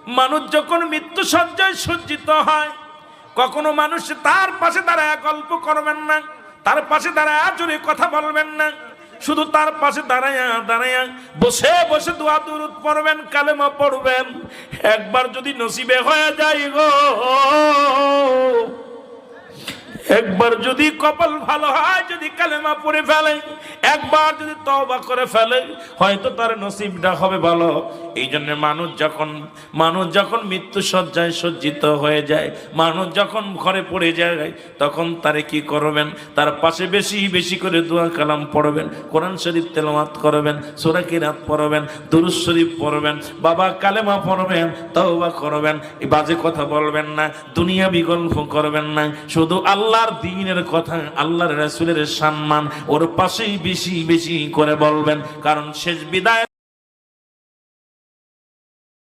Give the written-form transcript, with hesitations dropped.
মানুষ যখন মৃত্যু সজ্জায় সজ্জিত হয়, কখনো মানুষ তার পাশে দাঁড়ায় গল্প করবেন না, তার পাশে দাঁড়ায় জোরে কথা বলবেন না, শুধু তার পাশে দাঁড়ায়া দাঁড়ায়া বসে বসে দোয়া দুরূদ পড়বেন, কালেমা পড়বেন। একবার যদি নসিবে হয়ে যায় গো, একবার যদি কপাল ভালো হয়, যদি কালেমা পড়ে ফেলে, একবার যদি তওবা করে ফেলে, হয়তো তার নসিবটা হবে ভালো। এই জন্য মানুষ যখন মৃত্যু সজ্জায় সজ্জিত হয়ে যায়, মানুষ যখন ঘরে পড়ে যায়, তখন তারে কি করবেন? তার পাশে বেশি বেশি করে দোয়া কালাম পড়বেন, কোরআন শরীফ তেলাওয়াত করবেন, সূরা কিরাত পড়বেন, দুরূদ শরীফ পড়বেন, বাবা কালেমা পড়বেন, তওবা করবেন। এই বাজে কথা বলবেন না, দুনিয়াবি গল্প করবেন না, শুধু আল্লাহর দ্বীনের কথা, আল্লাহর রাসূলের সম্মান ওর পাশেই বেশি বেশি করে বলবেন। কারণ শেষ বিদায়